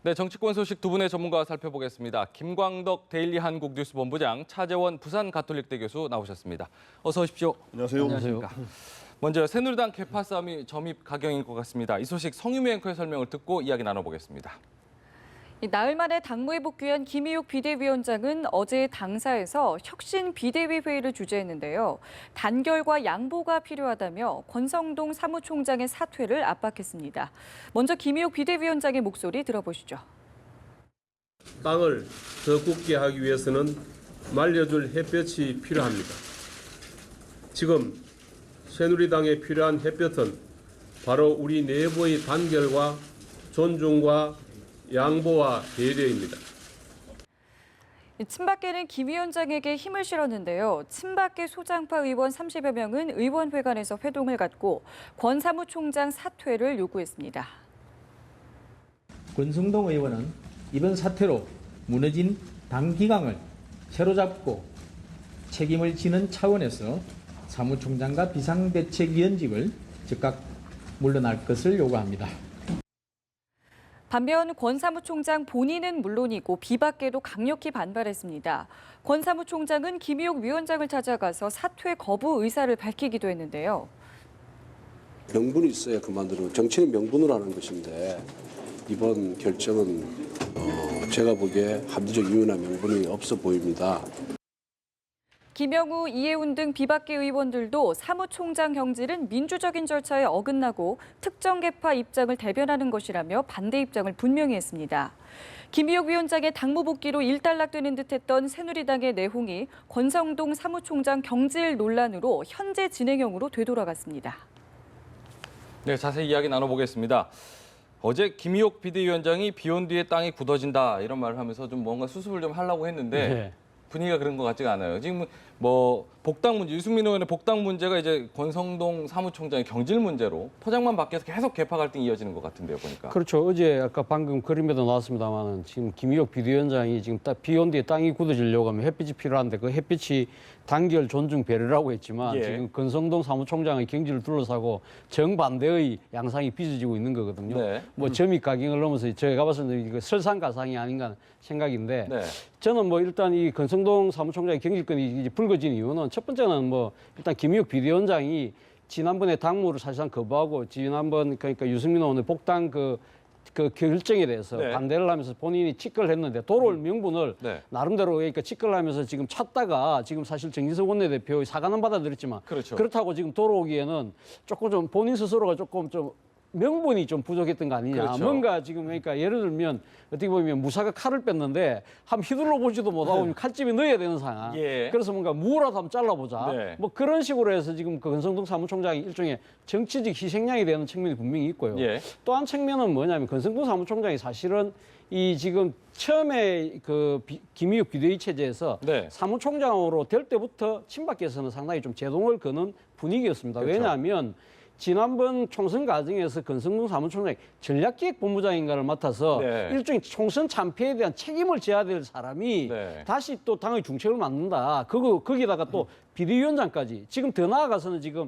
네, 정치권 소식 두 분의 전문가와 살펴보겠습니다. 김광덕 데일리 한국 뉴스 본부장, 차재원 부산 가톨릭대 교수 나오셨습니다. 어서 오십시오. 안녕하세요. 안녕하십니까. 먼저 새누리당 개파 싸움이 점입 가경인 것 같습니다. 이 소식 성유미 앵커의 설명을 듣고 이야기 나눠보겠습니다. 나흘 만에 당무에 복귀한 김희욱 비대위원장은 어제 당사에서 혁신 비대위 회의를 주재했는데요. 단결과 양보가 필요하다며 권성동 사무총장의 사퇴를 압박했습니다. 먼저 김희욱 비대위원장의 목소리 들어보시죠. 땅을 더 굳게 하기 위해서는 말려줄 햇볕이 필요합니다. 지금 새누리당에 필요한 햇볕은 바로 우리 내부의 단결과 존중과 양보와 배려입니다. 친박계는 김 위원장에게 힘을 실었는데요. 친박계 소장파 의원 30여 명은 의원회관에서 회동을 갖고 권 사무총장 사퇴를 요구했습니다. 권성동 의원은 이번 사태로 무너진 당 기강을 새로잡고 책임을 지는 차원에서 사무총장과 비상대책위원직을 즉각 물러날 것을 요구합니다. 반면 권 사무총장 본인은 물론이고 비박계도 강력히 반발했습니다. 권 사무총장은 김희욱 위원장을 찾아가서 사퇴 거부 의사를 밝히기도 했는데요. 명분이 있어야 그만두는 정치는 명분으로 하는 것인데 이번 결정은 제가 보기에 합리적 이유나 명분이 없어 보입니다. 김영우, 이해운 등 비박계 의원들도 사무총장 경질은 민주적인 절차에 어긋나고 특정 계파 입장을 대변하는 것이라며 반대 입장을 분명히 했습니다. 김희욱 위원장의 당무 복귀로 일단락되는 듯했던 새누리당의 내홍이 권성동 사무총장 경질 논란으로 현재 진행형으로 되돌아갔습니다. 네, 자세히 이야기 나눠보겠습니다. 어제 김희욱 비대위원장이 비온 뒤에 땅이 굳어진다 이런 말을 하면서 좀 뭔가 수습을 좀 하려고 했는데 네. 분위기가 그런 것 같지가 않아요. 지금 뭐 복당 문제, 유승민 의원의 복당 문제가 이제 권성동 사무총장의 경질 문제로 포장만 바뀌어서 계속 개파 갈등이 이어지는 것 같은데요, 보니까. 그렇죠. 어제 아까 방금 그림에도 나왔습니다만 지금 김희욱 비대위원장이 지금 비온 뒤에 땅이 굳어지려고 하면 햇빛이 필요한데 그 햇빛이 단결, 존중, 배려라고 했지만 예. 지금 권성동 사무총장의 경질을 둘러싸고 정반대의 양상이 빚어지고 있는 거거든요. 네. 뭐 점입 가경을 넘어서 제가 봤을 때 이거 설상가상이 아닌가 생각인데 네. 저는 뭐 일단 이 권성동 사무총장의 경질권이 이제 불거진 이유는 첫 번째는 뭐 일단 김희욱 비대위원장이 지난번에 당무를 사실상 거부하고 지난번 그러니까 유승민 의원의 복당 그 결정에 대해서 네. 반대를 하면서 본인이 직거를 했는데 돌아올 명분을 네. 나름대로 그러니까 직거를 하면서 지금 찾다가 지금 사실 정진석 원내대표의 사과는 받아들였지만 그렇죠. 그렇다고 지금 돌아오기에는 조금 좀 본인 스스로가 조금 좀 명분이 좀 부족했던 거 아니냐. 그렇죠. 뭔가 지금 그러니까 예를 들면 어떻게 보면 무사가 칼을 뺐는데 한번 휘둘러 보지도 못하고 칼집에 넣어야 되는 상황. 예. 그래서 뭔가 무라도 한번 잘라보자. 네. 뭐 그런 식으로 해서 지금 그 권성동 사무총장이 일종의 정치적 희생양이 되는 측면이 분명히 있고요. 예. 또 한 측면은 뭐냐면 권성동 사무총장이 사실은 이 지금 처음에 그 김희욱 비대위 체제에서 네. 사무총장으로 될 때부터 친박계에서는 상당히 좀 제동을 거는 분위기였습니다. 그렇죠. 왜냐하면 지난번 총선 과정에서 권성동 사무총장이 전략기획본부장인가를 맡아서 네. 일종의 총선 참패에 대한 책임을 져야 될 사람이 네. 다시 또 당의 중책을 맡는다. 거기다가 또 비대위원장까지 지금 더 나아가서는 지금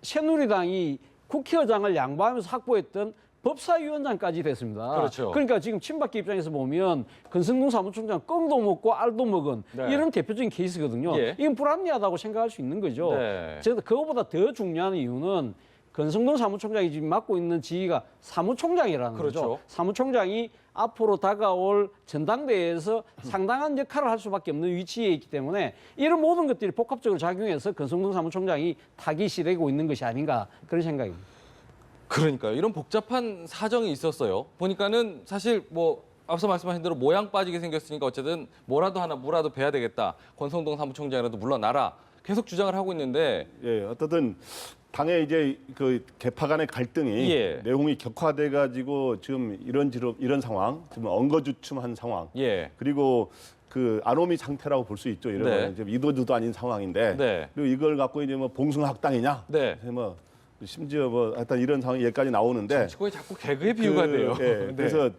새누리당이 국회의장을 양보하면서 확보했던 법사위원장까지 됐습니다. 그렇죠. 그러니까 지금 친박계 입장에서 보면 권성동 사무총장 껌도 먹고 알도 먹은 네. 이런 대표적인 케이스거든요. 예. 이건 불합리하다고 생각할 수 있는 거죠. 네. 저는 그거보다 더 중요한 이유는 권성동 사무총장이 지금 맡고 있는 지위가 사무총장이라는 그렇죠. 거죠. 사무총장이 앞으로 다가올 전당대회에서 상당한 역할을 할 수밖에 없는 위치에 있기 때문에 이런 모든 것들이 복합적으로 작용해서 권성동 사무총장이 타깃이 되고 있는 것이 아닌가 그런 생각입니다. 그러니까요. 이런 복잡한 사정이 있었어요. 보니까는 사실 뭐 앞서 말씀하신 대로 모양 빠지게 생겼으니까 어쨌든 뭐라도 하나 무라도 베야 되겠다. 권성동 사무총장이라도 물러나라. 계속 주장을 하고 있는데 예, 어떻든 당의 이제 그 개파 간의 갈등이 예. 내용이 격화돼 가지고 지금 이런 상황, 지금 엉거주춤한 상황. 예. 그리고 그 아노미 상태라고 볼 수 있죠. 이런 네. 거는 지금 이도저도 아닌 상황인데. 네. 그리고 이걸 갖고 이제 뭐 봉숭아학당이냐? 네. 뭐 심지어 뭐 하여튼 이런 상황이 여기까지 나오는데 정치권이 자꾸 개그의 비유가 돼요. 예, 네. 그래서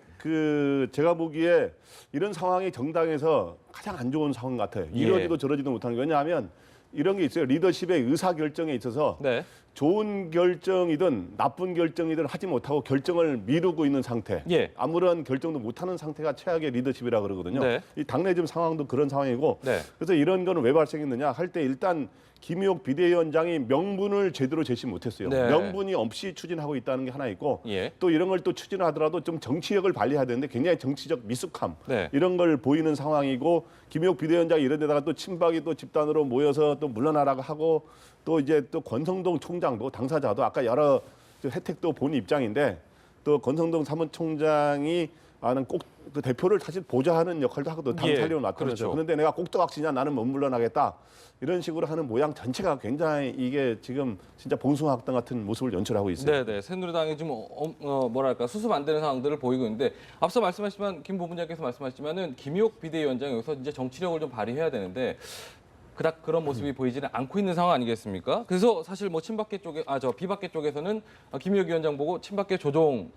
제가 보기에 이런 상황이 정당에서 가장 안 좋은 상황 같아요. 예. 이러지도 저러지도 못하는 게 왜냐하면 이런 게 있어요. 리더십의 의사결정에 있어서 네. 좋은 결정이든 나쁜 결정이든 하지 못하고 결정을 미루고 있는 상태. 예. 아무런 결정도 못하는 상태가 최악의 리더십이라 그러거든요. 네. 이 당내 지금 상황도 그런 상황이고. 네. 그래서 이런 거는 왜 발생했느냐 할 때 일단 김의옥 비대위원장이 명분을 제대로 제시 못했어요. 네. 명분이 없이 추진하고 있다는 게 하나 있고 예. 또 이런 걸 또 추진하더라도 좀 정치력을 발휘해야 되는데 굉장히 정치적 미숙함 네. 이런 걸 보이는 상황이고 김의옥 비대위원장이 이런 데다가 또 친박이 또 집단으로 모여서 또 물러나라고 하고 또 이제 또 권성동 총장도 당사자도 아까 여러 혜택도 본 입장인데 또 권성동 사무총장이 나는 꼭 그 대표를 사실 보좌하는 역할도 하거든. 당 예, 살림을 맡으면서. 그렇죠. 그런데 내가 꼭두각시냐 나는 못 물러나겠다. 이런 식으로 하는 모양 전체가 굉장히 이게 지금 진짜 봉숭아학당 같은 모습을 연출하고 있어요. 네네. 새누리당이 좀 뭐랄까 수습 안 되는 상황들을 보이고 있는데 앞서 말씀하시지만 김 부부장께서 말씀하시지만은 김의옥 비대위원장이 여기서 이제 정치력을 좀 발휘해야 되는데 그닥 그런 모습이 보이지는 않고 있는 상황 아니겠습니까? 그래서 사실 뭐 친박계 쪽에 비박계 쪽에서는 김의옥 위원장 보고 친박계 조종에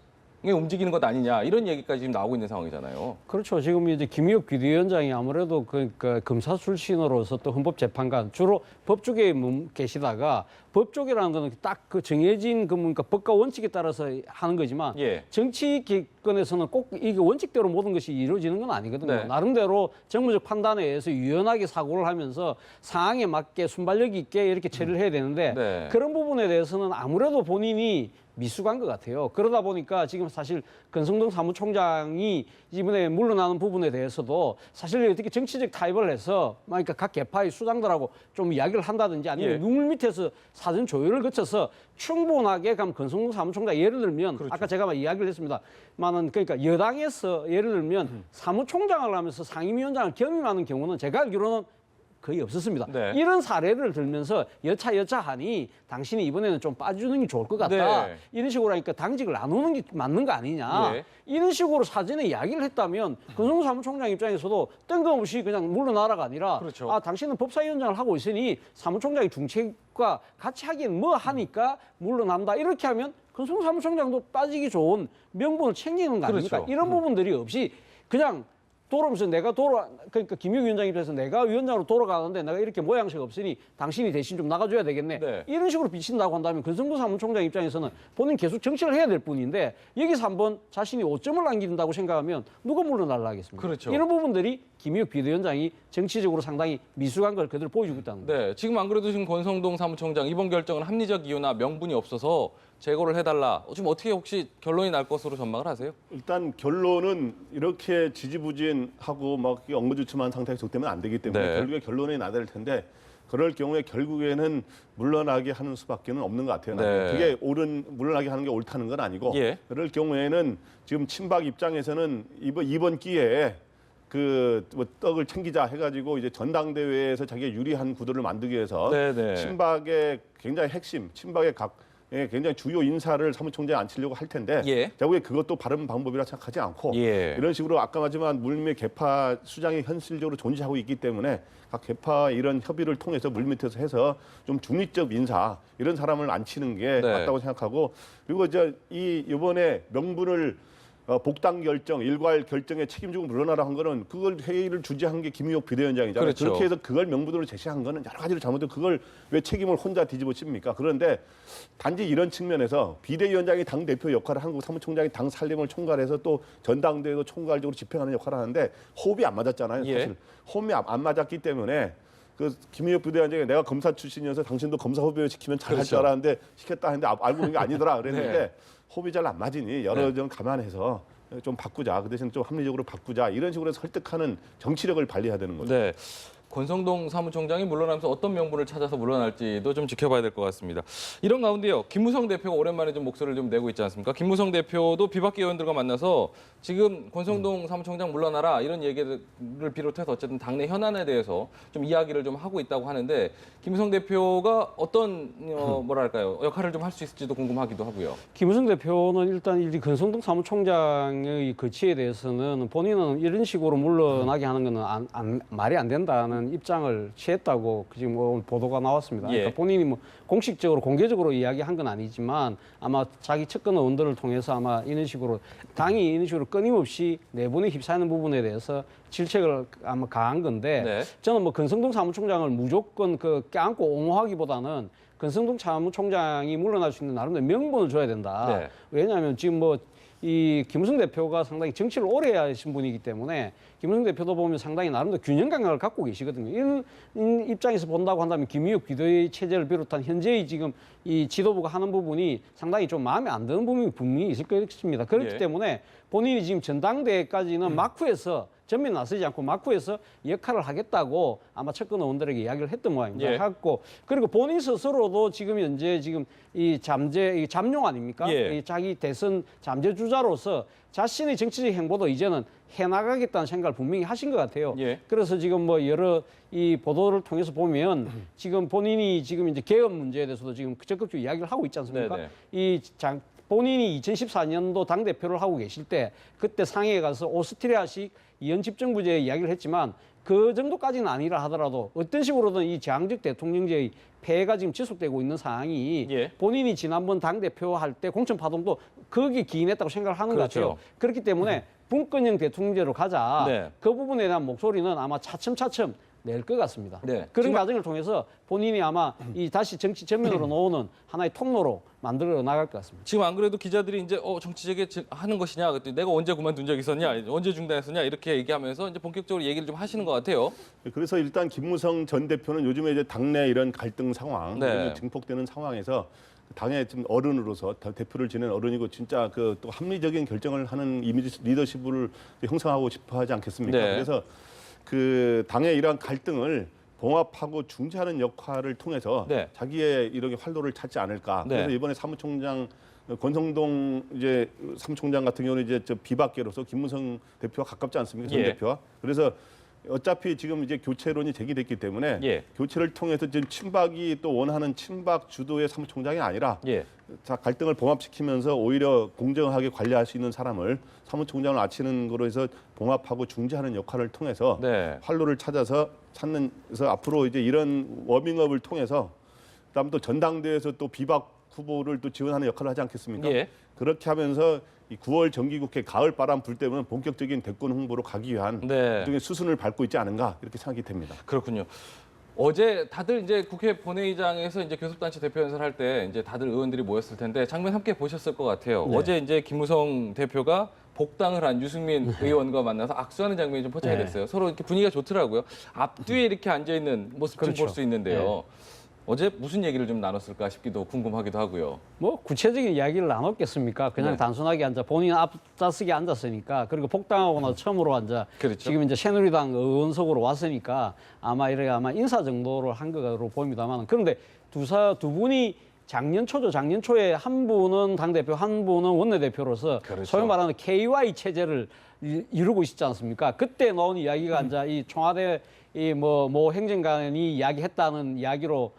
움직이는 것 아니냐 이런 얘기까지 지금 나오고 있는 상황이잖아요. 그렇죠. 지금 이제 김의옥 비대위원장이 아무래도 그러니까 검사 출신으로서 또 헌법재판관 주로 법 쪽에 계시다가 법 쪽이라는 거는 딱 그 정해진 그 뭔가 법과 원칙에 따라서 하는 거지만 예. 정치 기권에서는 꼭 이게 원칙대로 모든 것이 이루어지는 건 아니거든요. 네. 나름대로 정무적 판단에 의해서 유연하게 사고를 하면서 상황에 맞게 순발력 있게 이렇게 처리를 해야 되는데 네. 그런 부분에 대해서는 아무래도 본인이 미숙한 것 같아요. 그러다 보니까 지금 사실 권성동 사무총장이 이번에 물러나는 부분에 대해서도 사실 어떻게 정치적 타협을 해서 그러니까 각 개파의 수장들하고 좀 이야기를 한다든지 아니면 예. 눈물 밑에서 사전 조율을 거쳐서 충분하게 그럼 권성동 사무총장 예를 들면 그렇죠. 아까 제가 막 이야기를 했습니다. 많은 그러니까 여당에서 예를 들면 사무총장을 하면서 상임위원장을 겸임하는 경우는 제가 알기로는 거의 없었습니다. 네. 이런 사례를 들면서 여차하니 당신이 이번에는 좀 빠져주는 게 좋을 것 같다. 네. 이런 식으로 하니까 당직을 나누는 게 맞는 거 아니냐. 예. 이런 식으로 사전에 이야기를 했다면 권성동 사무총장 입장에서도 뜬금없이 그냥 물러나라가 아니라 그렇죠. 당신은 법사위원장을 하고 있으니 사무총장이 중책과 같이 하기엔 뭐 하니까 물러난다. 이렇게 하면 권성동 사무총장도 빠지기 좋은 명분을 챙기는 거 아닙니까? 그렇죠. 이런 부분들이 없이 그냥 돌아오면서 그러니까 김의옥 위원장 입장에서 내가 위원장으로 돌아가는데 내가 이렇게 모양새가 없으니 당신이 대신 좀 나가줘야 되겠네. 네. 이런 식으로 비친다고 한다면 권성동 사무총장 입장에서는 본인 계속 정치를 해야 될 뿐인데 여기서 한번 자신이 오점을 남긴다고 생각하면 누가 물러날라 하겠습니까? 그렇죠. 이런 부분들이 김의옥 비대위원장이 정치적으로 상당히 미숙한 걸 그대로 보여주고 있다는 거예요. 네, 지금 안 그래도 지금 권성동 사무총장 이번 결정은 합리적 이유나 명분이 없어서 제거를 해달라. 지금 어떻게 혹시 결론이 날 것으로 전망을 하세요? 일단 결론은 이렇게 지지부진하고 막 엉거주춤한 상태가 계속되면 안 되기 때문에 네. 결국에 결론이 나야 될 텐데 그럴 경우에 결국에는 물러나게 하는 수밖에는 없는 것 같아요. 네. 그게 물러나게 하는 게 옳다는 건 아니고 예. 그럴 경우에는 지금 친박 입장에서는 이번 기회에 뭐 떡을 챙기자 해가지고 이제 전당대회에서 자기가 유리한 구도를 만들기 위해서 네네. 친박의 굉장히 핵심, 친박의 굉장히 주요 인사를 사무총장에 앉히려고 할 텐데 예. 제가 보기에 그것도 바른 방법이라 생각하지 않고 예. 이런 식으로 아까 말했지만 물밑 개파 수장이 현실적으로 존재하고 있기 때문에 각 개파 이런 협의를 통해서 물밑에서 해서 좀 중립적 인사 이런 사람을 앉히는 게 네. 맞다고 생각하고 그리고 이번에 명분을 복당 결정, 일괄 결정에 책임지고 물러나라 한 거는 그걸 회의를 주재한 게 김의옥 비대위원장이잖아요. 그렇죠. 그렇게 해서 그걸 명분으로 제시한 거는 여러 가지로 잘못되고 그걸 왜 책임을 혼자 뒤집어 씁니까? 그런데 단지 이런 측면에서 비대위원장이 당 대표 역할을 하고 사무총장이 당 살림을 총괄해서 또 전당대회도 총괄적으로 집행하는 역할을 하는데 호흡이 안 맞았잖아요. 예. 사실 호흡이 안 맞았기 때문에 그 김의옥 비대위원장이 내가 검사 출신이어서 당신도 검사 후배 시키면 잘할 그렇죠. 줄 알았는데 시켰다 했는데 알고 보는 게 아니더라 그랬는데 네. 호흡이 잘 안 맞으니 여러 점 감안해서 좀 바꾸자. 그 대신 좀 합리적으로 바꾸자. 이런 식으로 설득하는 정치력을 발휘해야 되는 거죠. 네. 권성동 사무총장이 물러나면서 어떤 명분을 찾아서 물러날지도 좀 지켜봐야 될 것 같습니다. 이런 가운데요, 김무성 대표가 오랜만에 좀 목소리를 좀 내고 있지 않습니까? 김무성 대표도 비박계 의원들과 만나서 지금 권성동 사무총장 물러나라 이런 얘기를 비롯해서 어쨌든 당내 현안에 대해서 좀 이야기를 좀 하고 있다고 하는데 김무성 대표가 어떤 뭐랄까요 역할을 좀 할 수 있을지도 궁금하기도 하고요. 김무성 대표는 일단 이 권성동 사무총장의 거치에 대해서는 본인은 이런 식으로 물러나게 하는 것은 말이 안 된다는 입장을 취했다고 지금 오늘 보도가 나왔습니다. 예. 그러니까 본인이 뭐 공식적으로 공개적으로 이야기한 건 아니지만 아마 자기 측근 의원들을 통해서 아마 이런 식으로 당이 이런 식으로 끊임없이 내분에 휩싸이는 부분에 대해서 질책을 아마 가한 건데 네. 저는 뭐 권성동 사무총장을 무조건 껴안고 옹호하기보다는 권성동 사무총장이 물러날 수 있는 나름대로 명분을 줘야 된다. 네. 왜냐하면 지금 뭐 이 김무성 대표가 상당히 정치를 오래 하신 분이기 때문에 김무성 대표도 보면 상당히 나름대로 균형 감각을 갖고 계시거든요. 이런 입장에서 본다고 한다면 김의겸 비대위 체제를 비롯한 현재의 지금 이 지도부가 하는 부분이 상당히 좀 마음에 안 드는 부분이 분명히 있을 것입니다. 그렇기 예. 때문에 본인이 지금 전당대회까지는 마쿠에서 전면 나서지 않고 마쿠에서 역할을 하겠다고 아마 측근 의원들에게 이야기를 했던 모양입니다. 예. 했고 그리고 본인 스스로도 지금 현재 지금 이 잠룡 아닙니까? 예. 이 자기 대선 잠재 주자로서 자신의 정치적 행보도 이제는 해나가겠다는 생각을 분명히 하신 것 같아요. 예. 그래서 지금 뭐 여러 이 보도를 통해서 보면 지금 본인이 지금 이제 개헌 문제에 대해서도 지금 적극적으로 이야기를 하고 있지 않습니까? 네네. 본인이 2014년도 당대표를 하고 계실 때 그때 상해에 가서 오스트리아식 이연집정부제 이야기를 했지만 그 정도까지는 아니라 하더라도 어떤 식으로든 이 제왕적 대통령제의 폐해가 지금 지속되고 있는 상황이 예. 본인이 지난번 당대표 할 때 공천파동도 거기에 기인했다고 생각을 하는 그렇죠. 것 같아요. 그렇기 때문에 분권형 대통령제로 가자. 네. 그 부분에 대한 목소리는 아마 차츰차츰 낼 것 같습니다. 네. 그런 지금- 과정을 통해서 본인이 아마 이 다시 정치 전면으로 놓는 하나의 통로로 만들어 나갈 것 같습니다. 지금 안 그래도 기자들이 이제 정치 재개하는 것이냐, 그랬더니 내가 언제 그만둔 적 있었냐, 언제 중단했었냐 이렇게 얘기하면서 이제 본격적으로 얘기를 좀 하시는 것 같아요. 그래서 일단 김무성 전 대표는 요즘에 이제 당내 이런 갈등 상황, 네. 이런 증폭되는 상황에서 당의 지금 어른으로서 대표를 지낸 어른이고 진짜 그 또 합리적인 결정을 하는 이미지 리더십을 형성하고 싶어하지 않겠습니까? 네. 그래서 그 당의 이러한 갈등을 봉합하고 중재하는 역할을 통해서 네. 자기의 이렇게 활로를 찾지 않을까. 네. 그래서 이번에 사무총장 권성동 이제 사무총장 같은 경우는 이제 저 비박계로서 김무성 대표와 가깝지 않습니까? 전 예. 대표와. 그래서 어차피 지금 이제 교체론이 제기됐기 때문에 예. 교체를 통해서 지금 친박이 또 원하는 친박 주도의 사무총장이 아니라 예. 자 갈등을 봉합시키면서 오히려 공정하게 관리할 수 있는 사람을 사무총장을 아치는 거로 해서 봉합하고 중재하는 역할을 통해서 네. 활로를 찾아서 찾는서 앞으로 이제 이런 워밍업을 통해서 그다음 또 전당대회에서 또 비박 후보를 또 지원하는 역할을 하지 않겠습니까? 예. 그렇게 하면서 이 9월 정기국회 가을 바람 불 때면 본격적인 대권 홍보로 가기 위한 네. 일종의 수순을 밟고 있지 않은가 이렇게 생각이 됩니다. 그렇군요. 어제 다들 이제 국회 본회의장에서 이제 교섭단체 대표 연설을 할 때 이제 다들 의원들이 모였을 텐데 장면 함께 보셨을 것 같아요. 네. 어제 이제 김무성 대표가 복당을 한 유승민 의원과 만나서 악수하는 장면이 좀 포착이 네. 됐어요. 서로 이렇게 분위기가 좋더라고요. 앞뒤에 이렇게 앉아 있는 모습 좀 그렇죠. 볼 수 있는데요. 어제 무슨 얘기를 좀 나눴을까 싶기도 궁금하기도 하고요. 뭐 구체적인 이야기를 나눴겠습니까? 그냥 네. 단순하게 앉아 본인 앞좌석에 앉았으니까 그리고 복당하고 나서 처음으로 앉아 그렇죠. 지금 이제 새누리당 의원석으로 왔으니까 아마 이렇게 아마 인사 정도를 한 거로 보입니다만 그런데 두 분이 작년 초에 한 분은 당대표 한 분은 원내대표로서 그렇죠. 소위 말하는 KY 체제를 이루고 있지 않습니까? 그때 나온 이야기가 이제 이 청와대 뭐 행정관이 이야기했다는 이야기로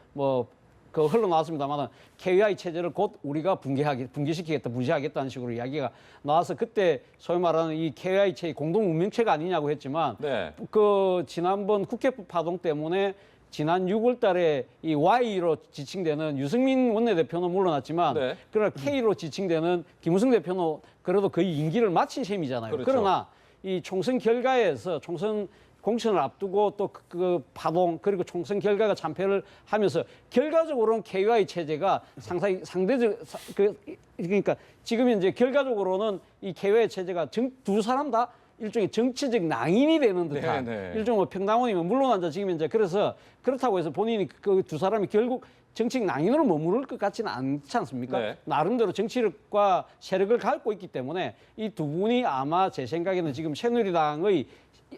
그 흘러나왔습니다만 KY 체제를 곧 우리가 붕괴시키겠다, 무시하겠다는 식으로 이야기가 나와서 그때 소위 말하는 이 KY 체제 공동 운명체가 아니냐고 했지만 네. 그 지난번 국회법 파동 때문에 지난 6월 달에 이 Y로 지칭되는 유승민 원내대표는 물러났지만 네. 그러나 K로 지칭되는 김무성 대표는 그래도 거의 임기를 마친 셈이잖아요. 그렇죠. 그러나 이 총선 결과에서 총선 공천을 앞두고 또 그 파동 그리고 총선 결과가 참패를 하면서 결과적으로는 KY 체제가 상대적 그러니까 지금 이제 결과적으로는 이 KY 체제가 두 사람 다 일종의 정치적 낭인이 되는 듯한 네. 일종의 뭐 평당원이면 물론 지금 이제 그래서 그렇다고 해서 본인이 그 두 사람이 결국 정치적 낭인으로 머무를 것 같지는 않지 않습니까? 네. 나름대로 정치력과 세력을 갖고 있기 때문에 이 두 분이 아마 제 생각에는 지금 새누리당의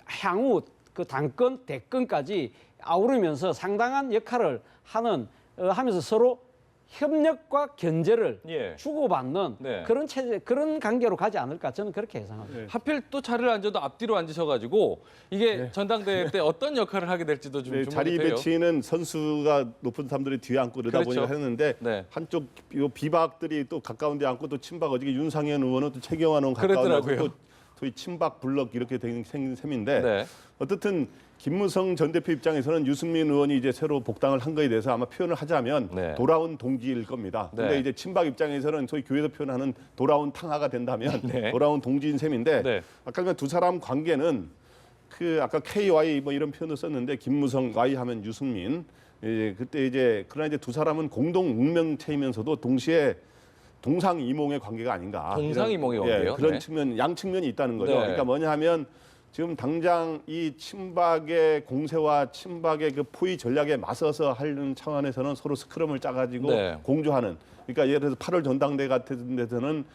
향후 그 당권, 대권까지 아우르면서 상당한 역할을 하면서 서로 협력과 견제를 예. 주고받는 네. 그런 체제, 그런 관계로 가지 않을까 저는 그렇게 예상합니다. 하필 또 자리를 앉아도 앞뒤로 앉으셔가지고 이게 전당대회 때 어떤 역할을 하게 될지도 좀 네, 주목이 자리 돼요. 배치는 선수가 높은 사람들이 뒤에 앉고 그러다 그렇죠. 보니까 했는데 네. 한쪽 요 비박들이 또 가까운 데 앉고 또 친박 어저께 윤상현 의원은 또 최경환 의원 가까운 데 그랬더라고요. 앉고 또 소위 친박 블럭 이렇게 된 셈인데 네. 어떻든 김무성 전 대표 입장에서는 유승민 의원이 이제 새로 복당을 한 거에 대해서 아마 표현을 하자면 네. 돌아온 동지일 겁니다. 근데 네. 이제 친박 입장에서는 소위 교회에서 표현하는 돌아온 탕하가 된다면 네. 돌아온 동지인 셈인데 네. 아까 그 두 사람 관계는 그 아까 KY 뭐 이런 표현을 썼는데 김무성 Y 하면 유승민 그때 이제 그러나 이제 두 사람은 공동 운명체이면서도 동시에 동상이몽의 관계가 아닌가. 동상이몽의 이런, 관계요? 그런 네. 측면, 양 측면이 있다는 거죠. 네. 그러니까 뭐냐 하면 지금 당장 이 친박의 공세와 친박의 그 포위 전략에 맞서서 하는 차원에서는 서로 스크럼을 짜가지고 네. 공조하는. 그러니까 예를 들어서 8월 전당대 같은 데서는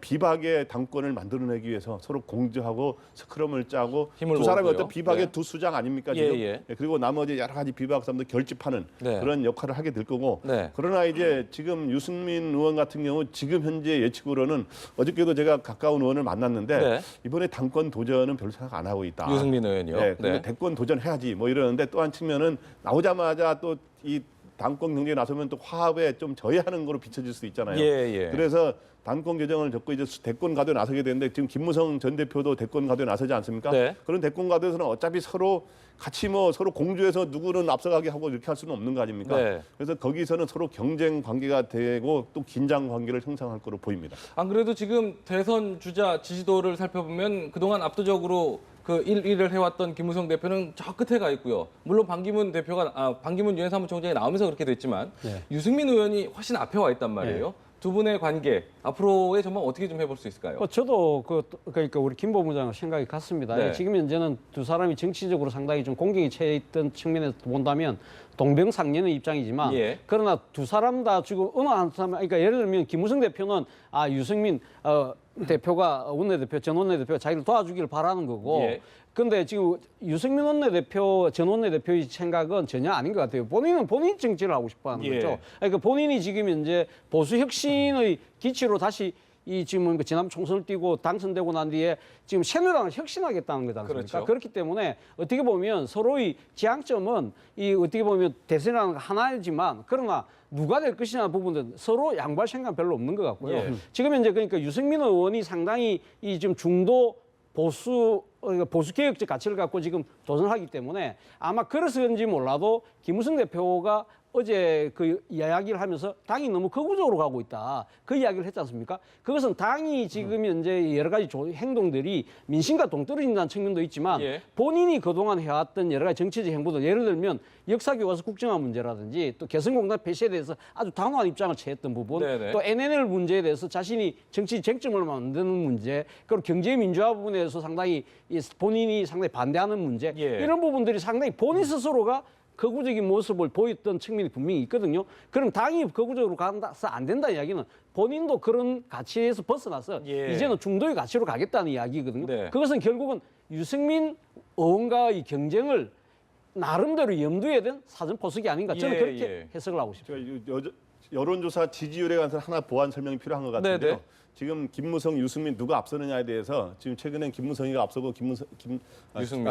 비박의 당권을 만들어내기 위해서 서로 공조하고 스크럼을 짜고 힘을 두 사람이 모으고요. 어떤 비박의 네. 두 수장 아닙니까 예, 지금? 예. 그리고 나머지 여러 가지 비박 사람들 결집하는 네. 그런 역할을 하게 될 거고. 네. 그러나 이제 지금 유승민 의원 같은 경우 지금 현재 예측으로는 어저께도 제가 가까운 의원을 만났는데 네. 이번에 당권 도전은 별로 생각 안 하고 있다. 유승민 의원이요. 네, 근데 네. 대권 도전해야지 뭐 이러는데 또 한 측면은 나오자마자 또 이 당권 경쟁에 나서면 또 화합에 좀 저해하는 거로 비춰질 수 있잖아요. 예, 예. 그래서 당권 개정을 접고 이제 대권 가도에 나서게 되는데 지금 김무성 전 대표도 대권 가도에 나서지 않습니까? 네. 그런 대권 가도에서는 어차피 서로 같이 뭐 서로 공조해서 누구는 앞서가게 하고 이렇게 할 수는 없는 거 아닙니까? 네. 그래서 거기서는 서로 경쟁 관계가 되고 또 긴장 관계를 형성할 거로 보입니다. 안 그래도 지금 대선 주자 지지도를 살펴보면 그동안 압도적으로 그 1위를 해왔던 김무성 대표는 저 끝에 가 있고요. 물론 반기문 유엔 사무총장이 나오면서 그렇게 됐지만 네. 유승민 의원이 훨씬 앞에 와 있단 말이에요. 두 분의 관계 앞으로의 전망 어떻게 좀 해볼 수 있을까요? 저도 그러니까 우리 김 본부장 생각이 같습니다. 네. 지금 현재는 두 사람이 정치적으로 상당히 좀 공경이 처해 있던 측면에서 본다면 동병상련의 입장이지만 예. 그러나 두 사람 다 지금 어느 한 사람 그러니까 예를 들면 김무성 대표는 유승민 대표가 원내대표 전 원내대표가 자기를 도와주기를 바라는 거고. 예. 근데 지금 유승민 원내대표, 전 원내대표의 생각은 전혀 아닌 것 같아요. 본인은 본인 정치를 하고 싶어 하는 예. 거죠. 그러니까 본인이 지금 이제 보수 혁신의 기치로 다시 이 지금 지난 총선을 뛰고 당선되고 난 뒤에 지금 새누리당을 혁신하겠다는 거지 않습니까? 그렇죠. 그렇기 때문에 어떻게 보면 서로의 지향점은 이 어떻게 보면 대선이라는 거 하나이지만 그러나 누가 될 것이냐 부분은 서로 양보할 생각은 별로 없는 것 같고요. 예. 지금 이제 그러니까 유승민 의원이 상당히 이 지금 중도 보수 개혁적 가치를 갖고 지금 도전하기 때문에 아마 그래서인지 몰라도 김무성 대표가 어제 그 이야기를 하면서 당이 너무 극우적으로 가고 있다. 그 이야기를 했지 않습니까? 그것은 당이 지금 현재 여러 가지 행동들이 민심과 동떨어진다는 측면도 있지만 예. 본인이 그동안 해왔던 여러 가지 정치적 행보들 예를 들면 역사교과서 국정화 문제라든지 또 개성공단 폐쇄에 대해서 아주 단호한 입장을 취했던 부분 네네. 또 NNL 문제에 대해서 자신이 정치 쟁점을 만드는 문제 그리고 경제민주화 부분에서 상당히 본인이 상당히 반대하는 문제 예. 이런 부분들이 상당히 본인 스스로가 극우적인 모습을 보였던 측면이 분명히 있거든요. 그럼 당이 극우적으로 가서 안 된다는 이야기는 본인도 그런 가치에서 벗어나서 예. 이제는 중도의 가치로 가겠다는 이야기거든요. 네. 그것은 결국은 유승민 의원과의 경쟁을 나름대로 염두에 둔 사전 포석이 아닌가 저는 예, 그렇게 예. 해석을 하고 싶습니다. 제가 여론조사 지지율에 관해서 하나 보완 설명이 필요한 것 같은데요. 네네. 지금 김무성, 유승민 누가 앞서느냐에 대해서 지금 최근엔 김무성이가 앞서고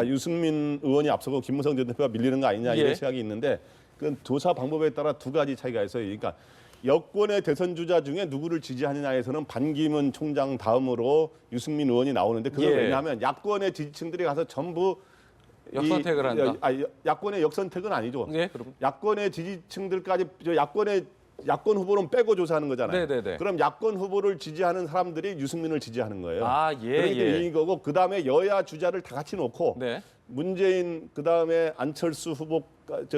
유승민 의원이 앞서고 김무성 전 대표가 밀리는 거 아니냐 이런 예. 시각이 있는데 그건 조사 방법에 따라 두 가지 차이가 있어요. 그러니까 여권의 대선 주자 중에 누구를 지지하느냐에서는 반기문 총장 다음으로 유승민 의원이 나오는데 그건 예. 왜냐하면 야권의 지지층들이 가서 전부 역선택을 한다. 야권의 역선택은 아니죠. 예, 그럼. 야권의 지지층들까지 야권 후보는 빼고 조사하는 거잖아요. 네네네. 그럼 야권 후보를 지지하는 사람들이 유승민을 지지하는 거예요. 아, 예, 그러니까 예. 이거고 그 다음에 여야 주자를 다 같이 놓고 네. 문재인 그 다음에 안철수 후보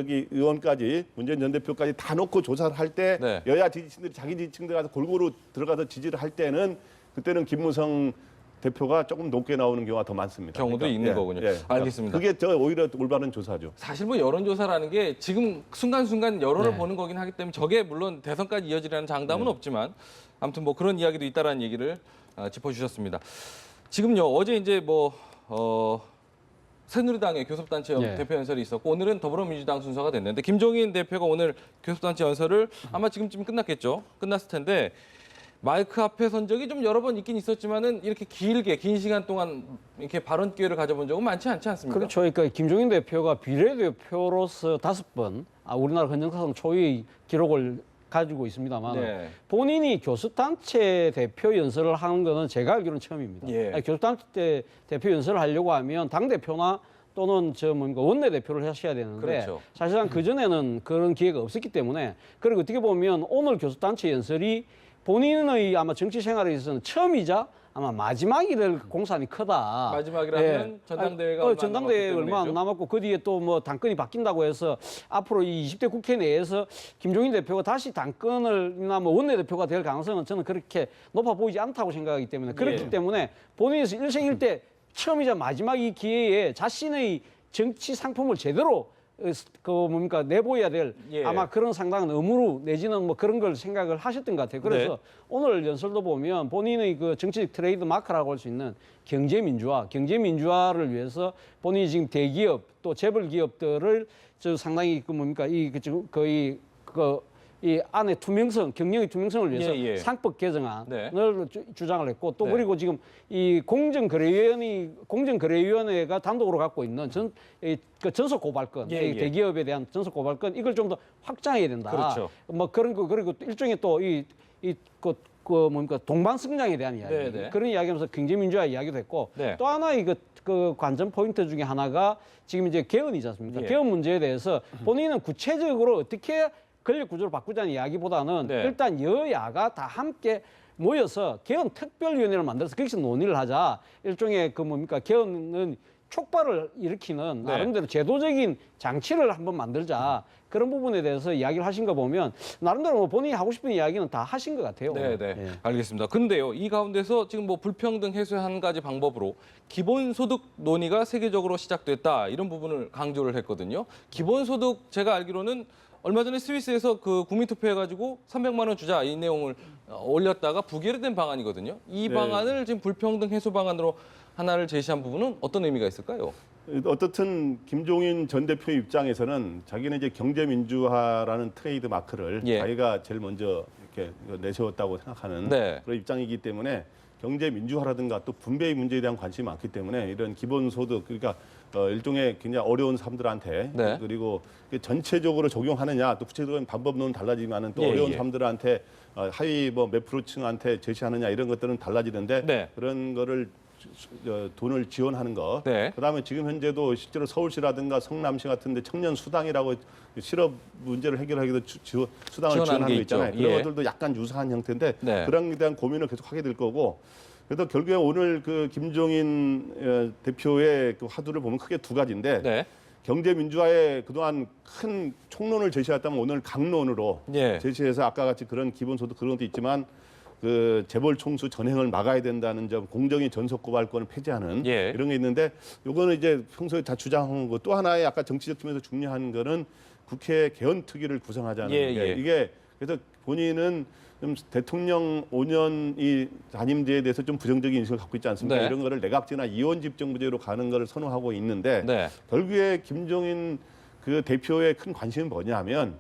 의원까지 문재인 전 대표까지 다 놓고 조사를 할 때 네. 여야 지지층들이 자기 지지층들 가서 골고루 들어가서 지지를 할 때는 그때는 김무성 대표가 조금 높게 나오는 경우가 더 많습니다. 경우도 있는 거군요. 알겠습니다. 그게 저 오히려 올바른 조사죠. 사실 뭐 여론조사라는 게 지금 순간순간 여론을 네. 보는 거긴 하기 때문에 저게 물론 대선까지 이어지라는 장담은 없지만 아무튼 뭐 그런 이야기도 있다라는 얘기를 짚어주셨습니다. 지금요 어제 이제 새누리당의 교섭단체 네. 대표 연설이 있었고 오늘은 더불어민주당 순서가 됐는데 김종인 대표가 오늘 교섭단체 연설을 아마 지금쯤 끝났겠죠. 끝났을 텐데 마이크 앞에 선 적이 좀 여러 번 있긴 있었지만은 이렇게 길게 긴 시간 동안 이렇게 발언 기회를 가져본 적은 많지 않지 않습니까? 그렇죠. 그러니까 김종인 대표가 비례대표로서 5번 우리나라 헌정사상 초유의 기록을 가지고 있습니다만 네. 본인이 교섭단체 대표 연설을 하는 거는 제가 알기로는 처음입니다. 예. 교섭단체 대표 연설을 하려고 하면 당대표나 또는 원내대표를 하셔야 되는데 그렇죠. 사실상 그전에는 그런 기회가 없었기 때문에 그리고 어떻게 보면 오늘 교섭단체 연설이 본인의 아마 정치 생활에 있어서는 처음이자 아마 마지막이될 공산이 크다. 마지막이라면 전당대회가 얼마 안 전당대회 남았기 얼마 안 때문이죠. 남았고 그 뒤에 또 뭐 당권이 바뀐다고 해서 앞으로 이 20대 국회 내에서 김종인 대표가 다시 당권을이나 뭐 원내대표가 될 가능성은 저는 그렇게 높아 보이지 않다고 생각하기 때문에 그렇기 예. 때문에 본인이 일생일대 처음이자 마지막 이 기회에 자신의 정치 상품을 제대로 그 뭡니까 내보여야 될 예. 아마 그런 상당한 의무로 내지는 뭐 그런 걸 생각을 하셨던 것 같아요. 그래서 네. 오늘 연설도 보면 본인의 그 정치적 트레이드 마크라고 할 수 있는 경제 민주화를 위해서 본인이 지금 대기업 또 재벌 기업들을 저 상당히 그 뭡니까 거의 이 안에 투명성, 경영의 투명성을 위해서 예, 예. 상법 개정안을 네. 주장을 했고 또 네. 그리고 지금 이 공정거래위원회가 단독으로 갖고 있는 그 전속 고발권, 예, 이 예. 대기업에 대한 전속 고발권 이걸 좀 더 확장해야 된다. 그렇죠. 뭐 그런 거 그리고 또 일종의 또 그 뭡니까 동반성장에 대한 이야기 네, 네. 그런 이야기하면서 경제민주화 이야기도 했고 네. 또 하나의 그 관전 포인트 중에 하나가 지금 이제 개헌이지 않습니까? 예. 개헌 문제에 대해서 본인은 구체적으로 어떻게 권력 구조를 바꾸자는 이야기보다는 네. 일단 여야가 다 함께 모여서 개헌 특별위원회를 만들어서 거기서 논의를 하자. 일종의 그 뭡니까 개헌은 촉발을 일으키는 네. 나름대로 제도적인 장치를 한번 만들자. 그런 부분에 대해서 이야기를 하신 거 보면 나름대로 뭐 본인이 하고 싶은 이야기는 다 하신 것 같아요. 네, 네. 예. 알겠습니다. 근데요, 이 가운데서 지금 뭐 불평등 해소의 한 가지 방법으로 기본소득 논의가 세계적으로 시작됐다 이런 부분을 강조를 했거든요. 기본소득 제가 알기로는 얼마 전에 스위스에서 그 국민투표해가지고 300만 원 주자 이 내용을 올렸다가 부결된 방안이거든요. 이 네. 방안을 지금 불평등 해소 방안으로 하나를 제시한 부분은 어떤 의미가 있을까요? 어떻든 김종인 전 대표 입장에서는 자기는 이제 경제 민주화라는 트레이드 마크를 예. 자기가 제일 먼저 이렇게 내세웠다고 생각하는 네. 그런 입장이기 때문에 경제 민주화라든가 또 분배의 문제에 대한 관심이 많기 때문에 이런 기본소득 그러니까 일종의 굉장히 어려운 사람들한테 네. 그리고 전체적으로 적용하느냐 또 구체적인 방법론은 달라지만은 또 예, 어려운 예. 사람들한테 하위 뭐 몇 프로층한테 제시하느냐 이런 것들은 달라지는데 네. 그런 거를 돈을 지원하는 거. 네. 그다음에 지금 현재도 실제로 서울시라든가 성남시 같은데 청년 수당이라고 실업 문제를 해결하기도 수당을 지원하는 지원하는 게 거 있잖아요. 있죠. 그런 예. 것들도 약간 유사한 형태인데 네. 그런 데 대한 고민을 계속 하게 될 거고. 그래서 결국에 오늘 그 김종인 대표의 그 화두를 보면 크게 두 가지인데 네. 경제 민주화에 그동안 큰 총론을 제시했다면 오늘 강론으로 예. 제시해서 아까 같이 그런 기본소득 그런 것도 있지만 그 재벌 총수 전횡을 막아야 된다는 점, 공정위 전속 고발권을 폐지하는 예. 이런 게 있는데 요거는 이제 평소에 다 주장한 거 또 하나의 아까 정치적 측면에서 중요한 거는 국회 개헌 특위를 구성하자는 예, 게 예. 이게 그래서 본인은 좀 대통령 5년 이 단임제에 대해서 좀 부정적인 인식을 갖고 있지 않습니까? 네. 이런 거를 내각제나 이원집 정부제로 가는 거를 선호하고 있는데 네. 결국에 김종인 그 대표의 큰 관심은 뭐냐면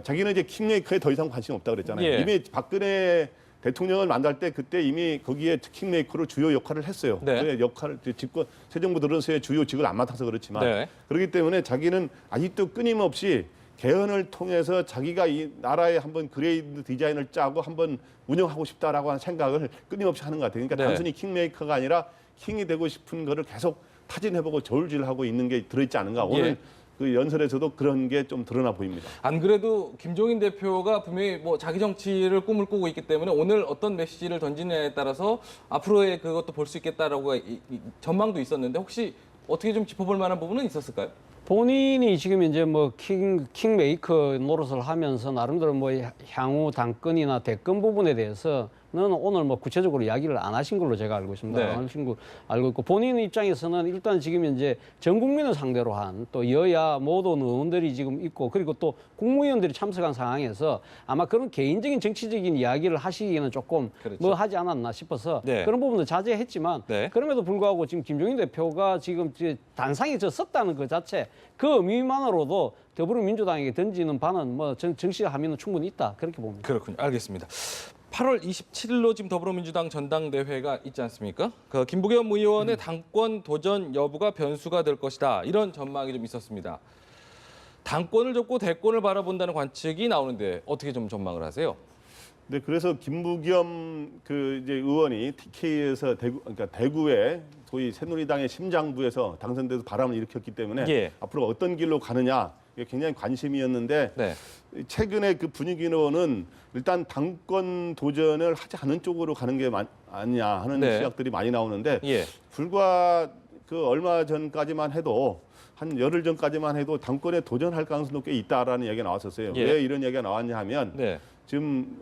자기는 이제 킹메이커에 더 이상 관심 없다 그랬잖아요. 예. 이미 박근혜 대통령을 만날 때 그때 이미 거기에 킹메이커로 주요 역할을 했어요. 네. 그 역할을 집권 새 정부 들어서의 주요 직을 안 맡아서 그렇지만 네. 그렇기 때문에 자기는 아직도 끊임없이 개헌을 통해서 자기가 이 나라에 한번 그레이드 디자인을 짜고 한번 운영하고 싶다라고 하는 생각을 끊임없이 하는 것 같아요. 그러니까 네. 단순히 킹메이커가 아니라 킹이 되고 싶은 거를 계속 타진해보고 저울질하고 있는 게 들어있지 않은가. 오늘 예. 그 연설에서도 그런 게 좀 드러나 보입니다. 안 그래도 김종인 대표가 분명히 뭐 자기 정치를 꿈을 꾸고 있기 때문에 오늘 어떤 메시지를 던지느냐에 따라서 앞으로의 그것도 볼 수 있겠다라고 이 전망도 있었는데 혹시 어떻게 좀 짚어볼 만한 부분은 있었을까요? 본인이 지금 이제 뭐 킹메이커 노릇을 하면서 나름대로 뭐 향후 당권이나 대권 부분에 대해서는 오늘 뭐 구체적으로 이야기를 안 하신 걸로 제가 알고 있습니다. 네. 안 하신 걸 알고 있고 본인 입장에서는 일단 지금 이제 전 국민을 상대로 한 또 여야 모든 의원들이 지금 있고 그리고 또 국무위원들이 참석한 상황에서 아마 그런 개인적인 정치적인 이야기를 하시기에는 조금 그렇죠. 뭐 하지 않았나 싶어서 네. 그런 부분도 자제했지만 네. 그럼에도 불구하고 지금 김종인 대표가 지금 이제 단상에 썼다는 그 자체 그 의미만으로도 더불어민주당에게 던지는 바는 뭐 정치적 함의는 충분히 있다 그렇게 봅니다. 그렇군요. 알겠습니다. 8월 27일로 지금 더불어민주당 전당대회가 있지 않습니까? 그 김부겸 의원의 당권 도전 여부가 변수가 될 것이다. 이런 전망이 좀 있었습니다. 당권을 접고 대권을 바라본다는 관측이 나오는데 어떻게 좀 전망을 하세요? 네, 그래서 김부겸 그 이제 의원이 TK에서 그러니까 대구에 소위 새누리당의 심장부에서 당선돼서 바람을 일으켰기 때문에 예. 앞으로 어떤 길로 가느냐 이게 굉장히 관심이었는데 네. 최근에 그 분위기로는 일단 당권 도전을 하지 않은 쪽으로 가는 게 아니냐 하는 네. 시각들이 많이 나오는데 예. 불과 그 얼마 전까지만 해도 한 열흘 전까지만 해도 당권에 도전할 가능성도 꽤 있다라는 얘기가 나왔었어요. 예. 왜 이런 얘기가 나왔냐 하면 네. 지금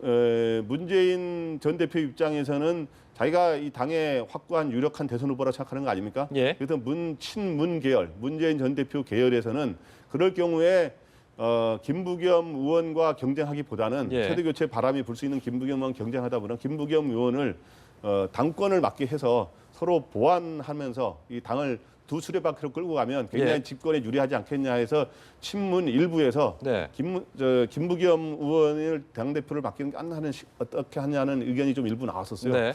문재인 전 대표 입장에서는 자기가 이 당의 확고한 유력한 대선 후보라 생각하는 거 아닙니까? 예. 그래서 친문 계열, 문재인 전 대표 계열에서는 그럴 경우에 김부겸 의원과 경쟁하기보다는 예. 세대 교체 바람이 불 수 있는 김부겸 의원 경쟁하다 보면 김부겸 의원을 당권을 맡게 해서 서로 보완하면서 이 당을 두 수레바퀴로 끌고 가면 굉장히 예. 집권에 유리하지 않겠냐 해서 친문 일부에서 네. 김부겸 의원을 당대표를 맡기는 게 어떻게 하냐는 의견이 좀 일부 나왔었어요. 네.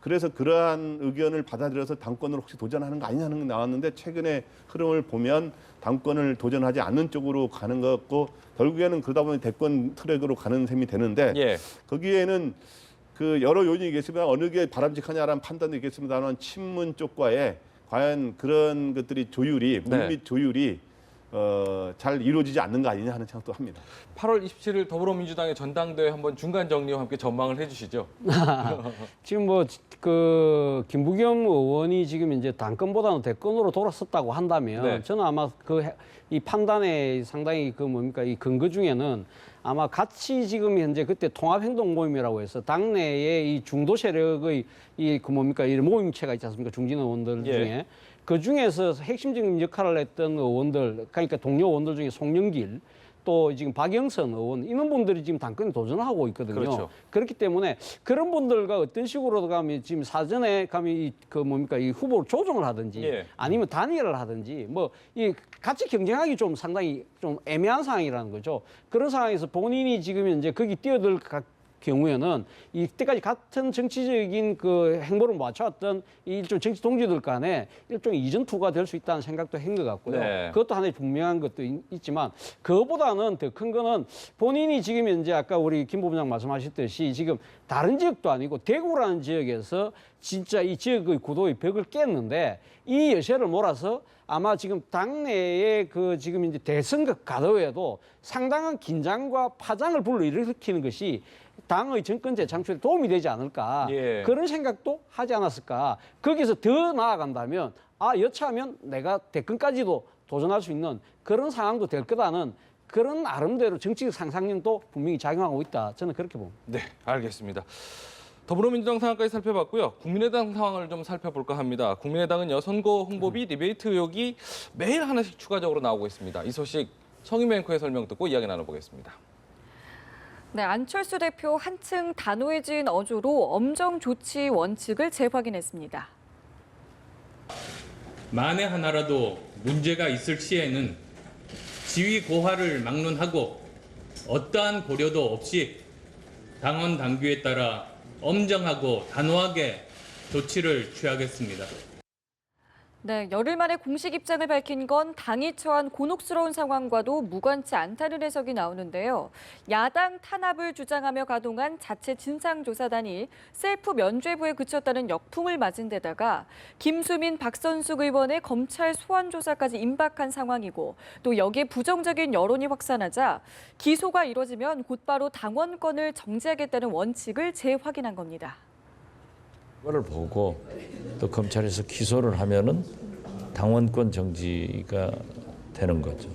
그래서 그러한 의견을 받아들여서 당권을 혹시 도전하는 거 아니냐는 게 나왔는데 최근의 흐름을 보면 당권을 도전하지 않는 쪽으로 가는 것 같고 결국에는 그러다 보면 대권 트랙으로 가는 셈이 되는데 예. 거기에는 그 여러 요인이 있겠습니다. 어느 게 바람직하냐라는 판단도 있겠습니다만 친문 쪽과의 과연 그런 것들이 조율이 네. 물밑 조율이 잘 이루어지지 않는 거 아니냐 하는 생각도 합니다. 8월 27일 더불어민주당의 전당대회 한번 중간 정리와 함께 전망을 해주시죠. 지금 뭐 그 김부겸 의원이 지금 이제 당권보다는 대권으로 돌아섰다고 한다면 네. 저는 아마 이 판단에 상당히 그 뭡니까 이 근거 중에는 아마 같이 지금 현재 그때 통합행동 모임이라고 해서 당내에 이 중도 세력의 이 그 뭡니까 이 모임체가 있지 않습니까 중진 의원들 예. 중에 그 중에서 핵심적인 역할을 했던 의원들 그러니까 동료 의원들 중에 송영길 또 지금 박영선 의원 이런 분들이 지금 당권에 도전하고 있거든요. 그렇죠. 그렇기 때문에 그런 분들과 어떤 식으로도 가면 지금 사전에 가면 그 뭡니까 이 후보를 조정을 하든지 예. 아니면 단일을 하든지 뭐 이 같이 경쟁하기 좀 상당히 좀 애매한 상황이라는 거죠. 그런 상황에서 본인이 지금 이제 거기 뛰어들 경우에는 이때까지 같은 정치적인 그 행보를 맞춰왔던 이 일종 정치 동지들 간에 일종의 이전투가 될 수 있다는 생각도 한 것 같고요. 네. 그것도 하나의 분명한 것도 있지만 그거보다는 더 큰 거는 본인이 지금 이제 아까 우리 김 부부장 말씀하셨듯이 지금 다른 지역도 아니고 대구라는 지역에서 진짜 이 지역의 구도의 벽을 깼는데 이 여세를 몰아서 아마 지금 당내에 그 지금 이제 대선급 가도에도 상당한 긴장과 파장을 불러일으키는 것이 당의 정권 재창출에 도움이 되지 않을까 예. 그런 생각도 하지 않았을까. 거기서 더 나아간다면 여차하면 내가 대권까지도 도전할 수 있는 그런 상황도 될 거다는 그런 나름대로 정치적 상상력도 분명히 작용하고 있다. 저는 그렇게 봅니다. 네, 알겠습니다. 더불어민주당 상황까지 살펴봤고요. 국민의당 상황을 좀 살펴볼까 합니다. 국민의당은요, 선거 홍보비 리베이트 의혹이 매일 하나씩 추가적으로 나오고 있습니다. 이 소식 성임 앵커의 설명 듣고 이야기 나눠보겠습니다. 네, 안철수 대표 한층 단호해진 어조로 엄정 조치 원칙을 재확인했습니다. 만에 하나라도 문제가 있을 시에는 지위 고하를 막론하고 어떠한 고려도 없이 당원 당규에 따라 엄정하고 단호하게 조치를 취하겠습니다. 네, 열흘 만에 공식 입장을 밝힌 건 당이 처한 곤혹스러운 상황과도 무관치 않다는 해석이 나오는데요. 야당 탄압을 주장하며 가동한 자체 진상조사단이 셀프 면죄부에 그쳤다는 역풍을 맞은 데다가 김수민, 박선숙 의원의 검찰 소환 조사까지 임박한 상황이고 또 여기에 부정적인 여론이 확산하자 기소가 이뤄지면 곧바로 당원권을 정지하겠다는 원칙을 재확인한 겁니다. 그거를 보고 또 검찰에서 기소를 하면은 당원권 정지가 되는 거죠.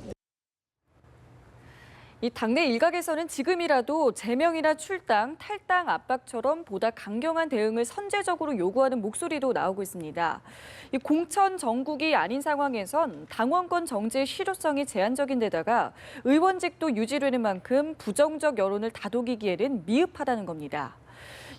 이 당내 일각에서는 지금이라도 제명이나 출당, 탈당 압박처럼 보다 강경한 대응을 선제적으로 요구하는 목소리도 나오고 있습니다. 이 공천 정국이 아닌 상황에선 당원권 정지의 실효성이 제한적인 데다가 의원직도 유지되는 만큼 부정적 여론을 다독이기에는 미흡하다는 겁니다.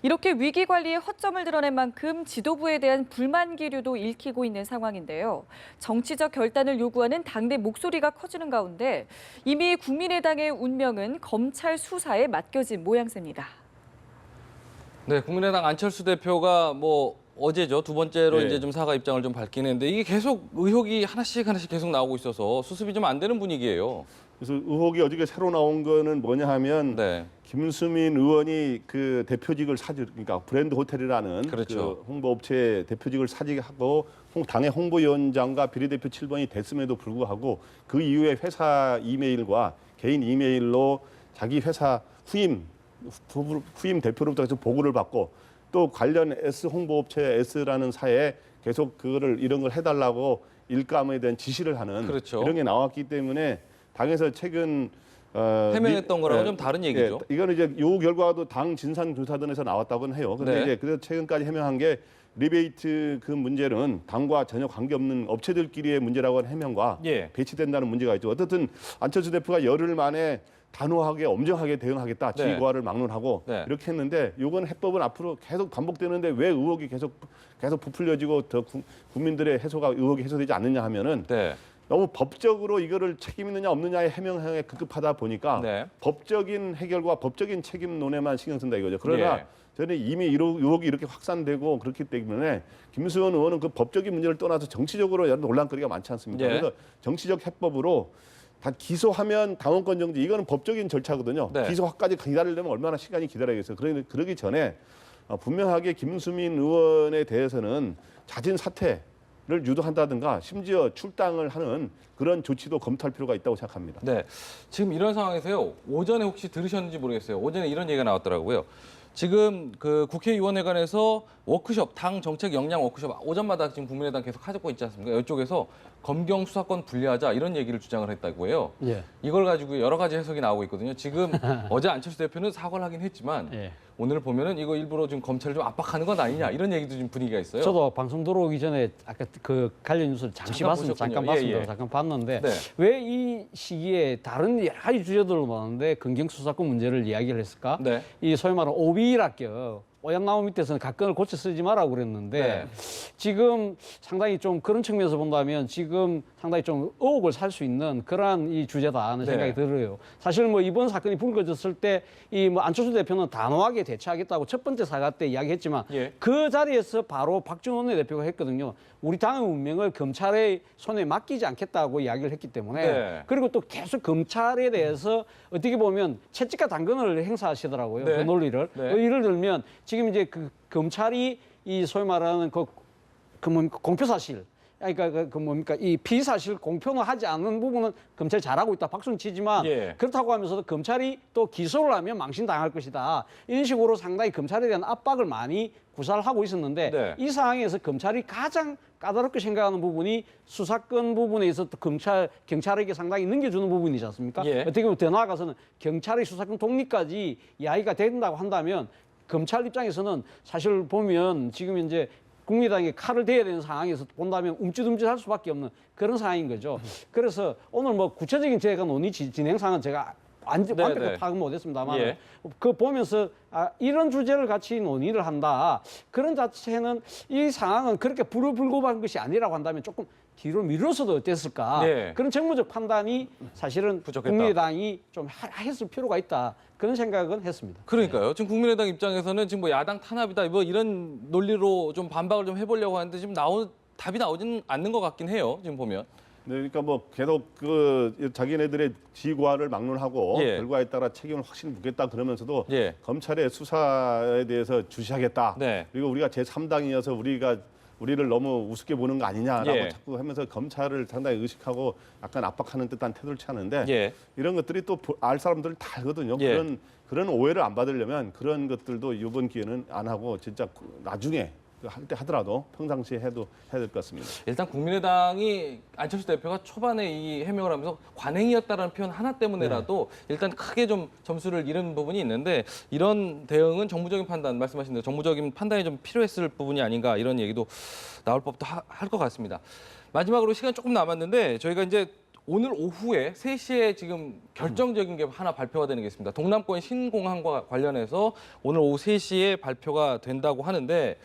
이렇게 위기 관리에 허점을 드러낸 만큼 지도부에 대한 불만 기류도 읽히고 있는 상황인데요. 정치적 결단을 요구하는 당내 목소리가 커지는 가운데 이미 국민의당의 운명은 검찰 수사에 맡겨진 모양새입니다. 네, 국민의당 안철수 대표가 어제죠. 두 번째로 네. 이제 좀 사과 입장을 좀 밝히는데 이게 계속 의혹이 하나씩 계속 나오고 있어서 수습이 좀 안 되는 분위기예요. 그래서 의혹이 어저께 새로 나온 거는 뭐냐 하면 네. 김수민 의원이 그 대표직을 그러니까 브랜드 호텔이라는 그렇죠. 그 홍보업체 대표직을 사직하고 당의 홍보위원장과 비례대표 7번이 됐음에도 불구하고 그 이후에 회사 이메일과 개인 이메일로 자기 회사 후임 대표로부터 계속 보고를 받고 또 관련 S 홍보업체 S라는 사에 계속 그거를 이런 걸 해달라고 일감에 대한 지시를 하는 그렇죠. 이런 게 나왔기 때문에 당에서 최근 해명했던 거랑은 좀 다른 얘기죠. 이거는 이제 요 결과도 당 진상조사단에서 나왔다고는 해요. 그런데 네. 이제 그래서 최근까지 해명한 게 리베이트 그 문제는 당과 전혀 관계없는 업체들끼리의 문제라고 하는 해명과 예. 배치된다는 문제가 있죠. 어쨌든 안철수 대표가 열흘 만에 단호하게 엄정하게 대응하겠다. 네. 지휘고하를 막론하고 네. 이렇게 했는데 이건 해법은 앞으로 계속 반복되는데 왜 의혹이 계속 부풀려지고 더 국민들의 의혹이 해소되지 않느냐 하면은 네. 너무 법적으로 이거를 책임 있느냐 없느냐의 해명에 급급하다 보니까 네. 법적인 해결과 법적인 책임론에만 신경 쓴다 이거죠. 그러나 예. 저는 이미 의혹이 이렇게 확산되고 그렇기 때문에 김수현 의원은 그 법적인 문제를 떠나서 정치적으로 여러 논란거리가 많지 않습니까? 예. 그래서 정치적 해법으로 다 기소하면 당원권 정지 이거는 법적인 절차거든요. 네. 기소까지 기다리려면 얼마나 시간이 기다려야겠어요. 그러기 전에 분명하게 김수민 의원에 대해서는 자진 사퇴를 유도한다든가 심지어 출당을 하는 그런 조치도 검토할 필요가 있다고 생각합니다. 네. 지금 이런 상황에서요. 오전에 혹시 들으셨는지 모르겠어요. 오전에 이런 얘기가 나왔더라고요. 지금 그 국회의원회관에서 워크숍, 당 정책 역량 워크숍 오전마다 지금 국민의당 계속 하고 있지 않습니까? 이쪽에서 검경 수사권 분리하자 이런 얘기를 주장을 했다고 해요. 예. 이걸 가지고 여러 가지 해석이 나오고 있거든요. 지금 어제 안철수 대표는 사과를 하긴 했지만 예. 오늘 보면은 이거 일부러 좀 검찰을 좀 압박하는 건 아니냐 이런 얘기도 좀 분위기가 있어요. 저도 방송 들어오기 전에 아까 그 관련 뉴스를 잠시 잠깐 봤습니다. 보셨군요. 잠깐 봤습니다. 예, 예. 잠깐 봤는데 네. 왜 이 시기에 다른 여러 가지 주제들로 많은데 검경 수사권 문제를 이야기를 했을까? 네. 이 소위 말하는 오비락격 오얏나무 밑에서는 각건을 고쳐 쓰지 마라고 그랬는데 네. 지금 상당히 좀 그런 측면에서 본다면 지금 상당히 좀 의혹을 살 수 있는 그러한 이 주제다 하는 네. 생각이 들어요. 사실 뭐 이번 사건이 불거졌을 때 이 뭐 안철수 대표는 단호하게 대처하겠다고 첫 번째 사과 때 이야기했지만 예. 그 자리에서 바로 박지원 원내대표가 했거든요. 우리 당의 운명을 검찰의 손에 맡기지 않겠다고 이야기를 했기 때문에 네. 그리고 또 계속 검찰에 대해서 어떻게 보면 채찍과 당근을 행사하시더라고요. 네. 그 논리를. 네. 예를 들면 지금 이제 그 검찰이 이 소위 말하는 그 공표 사실 그러니까 그 뭡니까 이 피의사실 공표는 하지 않는 부분은 검찰이 잘하고 있다 박수는 치지만 예. 그렇다고 하면서도 검찰이 또 기소를 하면 망신당할 것이다 이런 식으로 상당히 검찰에 대한 압박을 많이 구사를 하고 있었는데 네. 이 상황에서 검찰이 가장 까다롭게 생각하는 부분이 수사권 부분에 있어서 경찰에게 상당히 넘겨주는 부분이지 않습니까? 예. 어떻게 보면 더 나아가서는 경찰의 수사권 독립까지 이야기가 된다고 한다면 검찰 입장에서는 사실 보면 지금 이제 국민의당에 칼을 대야 되는 상황에서 본다면 움찔움찔할 수밖에 없는 그런 상황인 거죠. 그래서 오늘 뭐 구체적인 제가 논의 진행상은 제가 완벽하게 파악 못했습니다만 예. 그 보면서 이런 주제를 같이 논의를 한다. 그런 자체는 이 상황은 그렇게 불고한 것이 아니라고 한다면 조금 뒤로 미뤄서도 어땠을까. 예. 그런 정무적 판단이 사실은 부족했다. 국민의당이 좀 했을 필요가 있다. 그런 생각은 했습니다. 그러니까요. 지금 국민의당 입장에서는 지금 뭐 야당 탄압이다 뭐 이런 논리로 좀 반박을 좀 해보려고 하는데 지금 답이 나오지는 않는 것 같긴 해요. 지금 보면. 네, 그러니까 뭐 계속 그 자기네들의 지휘고하를 막론하고 예. 결과에 따라 책임을 확실히 묻겠다 그러면서도 예. 검찰의 수사에 대해서 주시하겠다. 네. 그리고 우리가 제3당이어서 우리를 너무 우습게 보는 거 아니냐라고 예. 자꾸 하면서 검찰을 상당히 의식하고 약간 압박하는 듯한 태도를 취하는데 예. 이런 것들이 또 알 사람들 다 알거든요. 예. 그런 오해를 안 받으려면 그런 것들도 이번 기회는 안 하고 진짜 나중에 할 때 하더라도 평상시에 해야 될 것 같습니다. 일단 국민의당이 안철수 대표가 초반에 이 해명을 하면서 관행이었다라는 표현 하나 때문에라도 일단 크게 좀 점수를 잃은 부분이 있는데 이런 대응은 정무적인 판단 말씀하신 대로 정무적인 판단이 좀 필요했을 부분이 아닌가 이런 얘기도 나올 법도 할 것 같습니다. 마지막으로 시간 조금 남았는데 저희가 이제 오늘 오후에 3시에 지금 결정적인 게 하나 발표가 되는 게 있습니다. 동남권 신공항과 관련해서 오늘 오후 3시에 발표가 된다고 하는데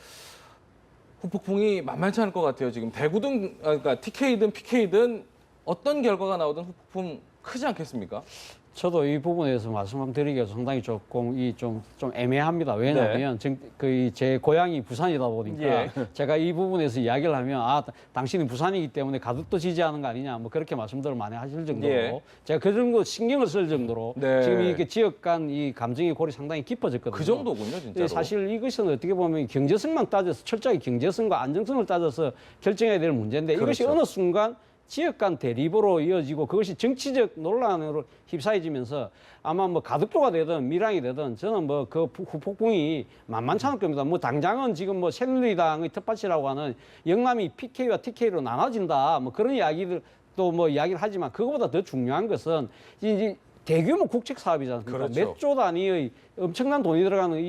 후폭풍이 만만치 않을 것 같아요. 지금 대구든 그러니까 TK든 PK든 어떤 결과가 나오든 후폭풍 크지 않겠습니까? 저도 이 부분에서 말씀드리기가 상당히 조금 좀 애매합니다. 왜냐하면 제 고향이 부산이다 보니까 예. 제가 이 부분에서 이야기를 하면 당신이 부산이기 때문에 가덕도 지지하는 거 아니냐 뭐 그렇게 말씀들을 많이 하실 정도로 예. 제가 그 정도 신경을 쓸 정도로 네. 지금 이게 지역 간 이 감정의 골이 상당히 깊어졌거든요. 그 정도군요, 진짜로. 사실 이것은 어떻게 보면 경제성만 따져서 철저하게 경제성과 안정성을 따져서 결정해야 될 문제인데 이것이 그렇죠. 어느 순간 지역 간 대립으로 이어지고 그것이 정치적 논란으로 휩싸여지면서 아마 뭐 가덕도가 되든 밀양이 되든 저는 뭐 그 후폭풍이 만만치 않을 겁니다. 뭐 당장은 지금 뭐 새누리당의 텃밭이라고 하는 영남이 PK와 TK로 나눠진다 뭐 그런 이야기들 또 뭐 이야기를 하지만 그거보다 더 중요한 것은 이제 대규모 국책 사업이지 않습니까? 그렇죠. 몇 조 단위의 엄청난 돈이 들어가는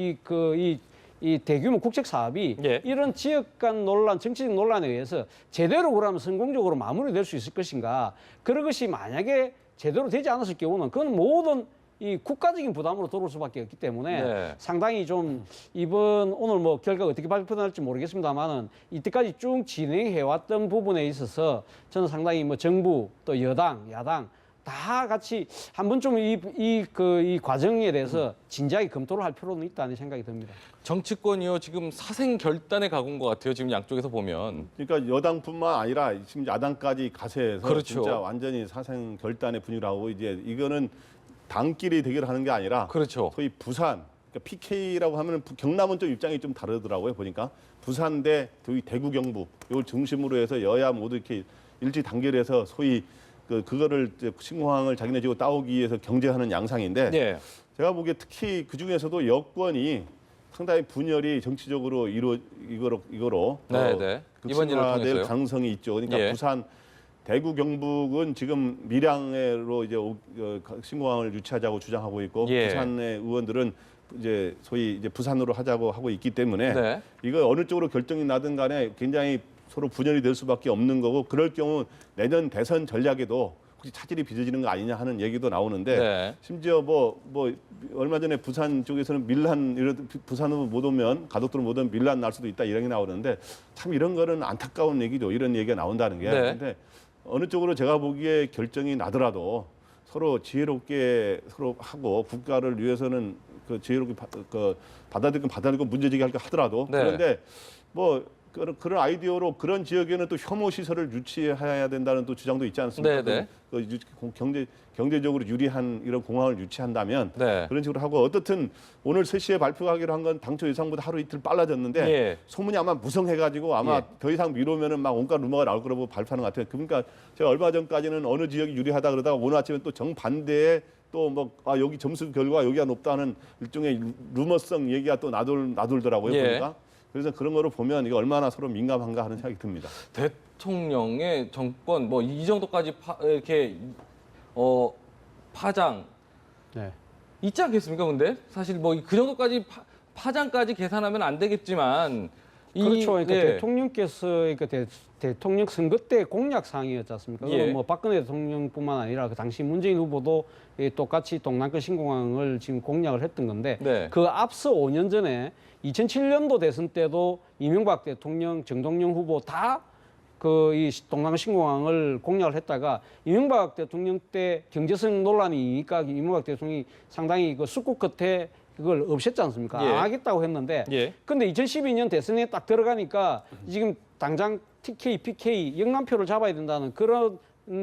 이 대규모 국책 사업이 예. 이런 지역 간 논란, 정치적 논란에 의해서 제대로 그러면 성공적으로 마무리될 수 있을 것인가? 그런 것이 만약에 제대로 되지 않았을 경우는 그건 모든 이 국가적인 부담으로 돌아올 수밖에 없기 때문에 네. 상당히 좀 이번 오늘 뭐 결과가 어떻게 발표될지 모르겠습니다만은 이때까지 쭉 진행해왔던 부분에 있어서 저는 상당히 뭐 정부 또 여당, 야당 다 같이 한번 좀 이 과정에 대해서 진지하게 검토를 할 필요는 있다는 생각이 듭니다. 정치권이요 지금 사생 결단에 가군 것 같아요. 지금 양쪽에서 보면. 그러니까 여당뿐만 아니라 지금 야당까지 가세해서 그렇죠. 진짜 완전히 사생 결단의 분위기라고 이제 이거는 당끼리 대결하는 게 아니라 그렇죠. 소위 부산 그러니까 PK라고 하면 경남은 좀 입장이 좀 다르더라고요. 보니까 부산 대 대구 경북 이걸 중심으로 해서 여야 모두 이렇게 일치 단결해서 소위 그거를 신공항을 자기네 지고 따오기 위해서 경쟁하는 양상인데 네. 제가 보기에 특히 그 중에서도 여권이 상당히 분열이 정치적으로 이거로 네, 네. 이번 일을 극심화될 통해서요. 가능성이 있죠. 그러니까 예. 부산, 대구, 경북은 지금 밀양으로 이제 신공항을 유치하자고 주장하고 있고 예. 부산의 의원들은 이제 소위 이제 부산으로 하자고 하고 있기 때문에 네. 이거 어느 쪽으로 결정이 나든 간에 굉장히 서로 분열이 될 수밖에 없는 거고 그럴 경우 내년 대선 전략에도 혹시 차질이 빚어지는 거 아니냐 하는 얘기도 나오는데 네. 심지어 뭐 얼마 전에 부산 쪽에서는 부산으로 못 오면 가덕도로 못 오면 밀란 날 수도 있다 이런 게 나오는데 참 이런 거는 안타까운 얘기죠. 이런 얘기가 나온다는 게. 네. 근데 어느 쪽으로 제가 보기에 결정이 나더라도 서로 지혜롭게 서로 하고 국가를 위해서는 그 지혜롭게 받아들이고 문제제기할 거 하더라도 네. 그런데 뭐 그런 아이디어로 그런 지역에는 또 혐오 시설을 유치해야 된다는 또 주장도 있지 않습니까? 네, 네. 경제적으로 유리한 이런 공항을 유치한다면 네. 그런 식으로 하고 어떻든 오늘 3시에 발표하기로 한 건 당초 예상보다 하루 이틀 빨라졌는데 예. 소문이 아마 무성해가지고 아마 예. 더 이상 미루면은 막 온갖 루머가 나올 거라고 발표하는 것 같아요. 그러니까 제가 얼마 전까지는 어느 지역이 유리하다 그러다가 오늘 아침에 또 정반대에 또 뭐 여기 점수 결과 여기가 높다는 일종의 루머성 얘기가 또 나돌더라고요. 예. 보니까. 그래서 그런 거를 보면 이게 얼마나 서로 민감한가 하는 생각이 듭니다. 대통령의 정권 뭐 이 정도까지 이렇게 파장 네. 있지 않겠습니까? 근데 사실 뭐 그 정도까지 파장까지 계산하면 안 되겠지만 그렇죠. 그러니까 네. 대통령께서 그러니까 대통령 선거 때 공약 사항이었지 않습니까? 예. 뭐 박근혜 대통령뿐만 아니라 그 당시 문재인 후보도 똑같이 동남권 신공항을 지금 공약을 했던 건데 네. 그 앞서 5년 전에 2007년도 대선 때도 이명박 대통령, 정동영 후보 다 이 동남아 신공항을 공약을 했다가 이명박 대통령 때 경제성 논란이니까 이명박 대통령이 상당히 그 숙국 끝에 그걸 없앴지 않습니까? 예. 안 하겠다고 했는데 예. 근데 2012년 대선에 딱 들어가니까 지금 당장 TK, PK 영남표를 잡아야 된다는 그런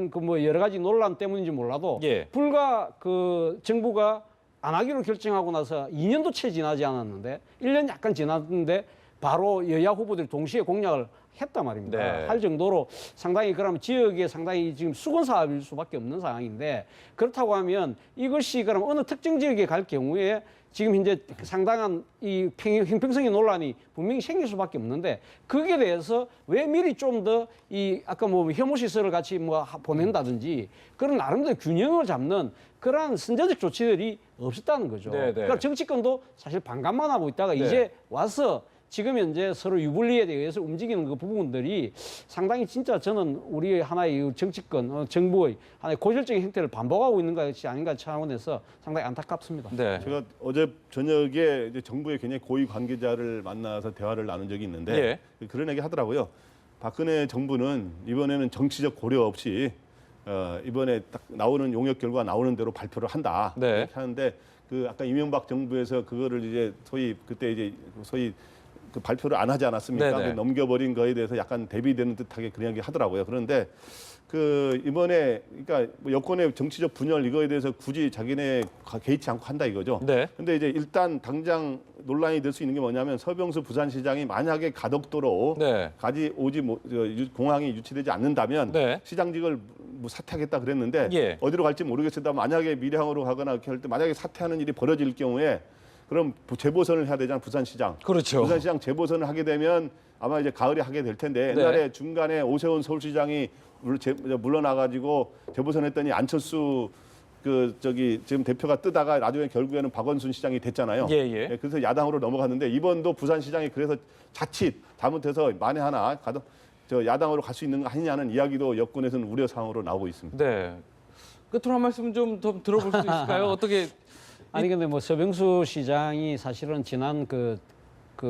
그 뭐 여러 가지 논란 때문인지 몰라도 예. 불과 그 정부가 안 하기로 결정하고 나서 2년도 채 지나지 않았는데 1년 약간 지났는데 바로 여야 후보들이 동시에 공약을 했단 말입니다. 네. 할 정도로 상당히 그러면 지역에 상당히 지금 수건 사업일 수밖에 없는 상황인데 그렇다고 하면 이것이 그럼 어느 특정 지역에 갈 경우에 지금 현재 상당한 이 형평성의 논란이 분명히 생길 수밖에 없는데 거기에 대해서 왜 미리 좀 더 이 아까 뭐 혐오 시설을 같이 뭐 보낸다든지 그런 나름대로 균형을 잡는 그러한 선제적 조치들이 없었다는 거죠. 네, 네. 그러니까 정치권도 사실 반감만 하고 있다가 네. 이제 와서 지금 현재 서로 유불리에 대해서 움직이는 그 부분들이 상당히 진짜 저는 우리의 하나의 정치권, 정부의 하나의 고질적인 행태를 반복하고 있는 것이 아닌가 차원에서 상당히 안타깝습니다. 네. 제가 어제 저녁에 이제 정부의 굉장히 고위 관계자를 만나서 대화를 나눈 적이 있는데 그런 얘기 하더라고요. 박근혜 정부는 이번에는 정치적 고려 없이 이번에 딱 나오는 용역 결과 나오는 대로 발표를 한다. 네. 이렇게 하는데 그 아까 이명박 정부에서 그거를 이제 소위 그때 이제 소위 그 발표를 안 하지 않았습니까? 네네. 넘겨버린 거에 대해서 약간 대비되는 듯하게 그런 얘기 하더라고요. 그런데 그 이번에 그러니까 뭐 여권의 정치적 분열 이거에 대해서 굳이 자기네 개의치 않고 한다 이거죠. 네. 근데 이제 일단 당장 논란이 될 수 있는 게 뭐냐면 서병수 부산시장이 만약에 가덕도로 네. 공항이 유치되지 않는다면 네. 시장직을 뭐 사퇴하겠다 그랬는데 예. 어디로 갈지 모르겠습니다. 만약에 미래항으로 가거나 이렇게 할 때 만약에 사퇴하는 일이 벌어질 경우에 그럼 재보선을 해야 되잖아요. 부산시장. 그렇죠. 부산시장 재보선을 하게 되면 아마 이제 가을에 하게 될 텐데 네. 옛날에 중간에 오세훈 서울시장이 물러나가지고 재보선했더니 안철수 지금 대표가 뜨다가 나중에 결국에는 박원순 시장이 됐잖아요. 예. 그래서 야당으로 넘어갔는데 이번도 부산시장이 그래서 자칫 잘못해서 만에 하나 야당으로 갈 수 있는 거 아니냐는 이야기도 여권에서는 우려 사항으로 나오고 있습니다. 네. 끝으로 한 말씀 좀 더 들어볼 수 있을까요? 어떻게 아니 근데 뭐 서병수 시장이 사실은 지난 그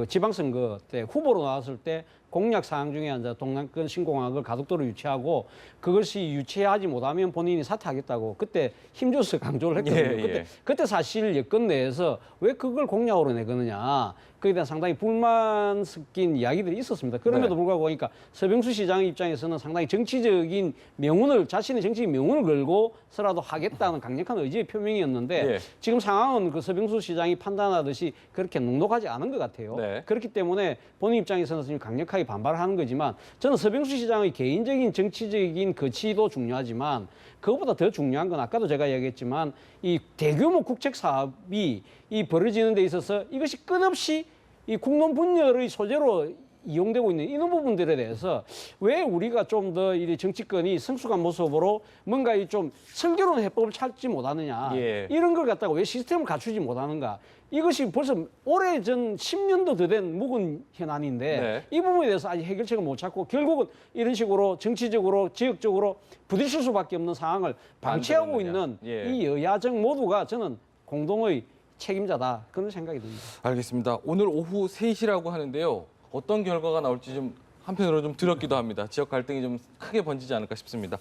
지방선거 때 후보로 나왔을 때 공약 사항 중에 이제 동남권 신공항을 가덕도로 유치하고 그것이 유치하지 못하면 본인이 사퇴하겠다고 그때 힘줘서 강조를 했거든요. 예. 그때 사실 여권 내에서 왜 그걸 공약으로 내거느냐 그에 대한 상당히 불만 섞인 이야기들이 있었습니다. 그럼에도 네. 불구하고 보니까 서병수 시장 입장에서는 상당히 정치적인 명운을 자신의 정치적 명운을 걸고서라도 하겠다는 강력한 의지의 표명이었는데 예. 지금 상황은 그 서병수 시장이 판단하듯이 그렇게 넉넉하지 않은 것 같아요. 네. 그렇기 때문에 본인 입장에서는 지금 강력하게 반발을 하는 거지만 저는 서병수 시장의 개인적인 정치적인 거치도 중요하지만 그것보다 더 중요한 건 아까도 제가 이야기했지만 이 대규모 국책 사업이 이 벌어지는 데 있어서 이것이 끝없이 이 국론 분열의 소재로 이용되고 있는 이런 부분들에 대해서 왜 우리가 좀 더 이 정치권이 성숙한 모습으로 뭔가 이 좀 슬기로운 해법을 찾지 못하느냐 예. 이런 걸 갖다가 왜 시스템을 갖추지 못하는가 이것이 벌써 오래전 10년도 더 된 묵은 현안인데 네. 이 부분에 대해서 아직 해결책을 못 찾고 결국은 이런 식으로 정치적으로 지역적으로 부딪힐 수밖에 없는 상황을 방치하고 만들었느냐. 있는 예. 이 여야정 모두가 저는 공동의 책임자다 그런 생각이 듭니다. 알겠습니다. 오늘 오후 3시라고 하는데요. 어떤 결과가 나올지 좀 한편으로 좀 두렵기도 합니다. 지역 갈등이 좀 크게 번지지 않을까 싶습니다.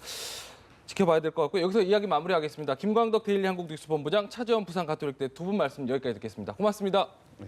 지켜봐야 될 것 같고 여기서 이야기 마무리하겠습니다. 김광덕 데일리 한국뉴스본부장, 차재원 부산 가톨릭대 두 분 말씀 여기까지 듣겠습니다. 고맙습니다. 네.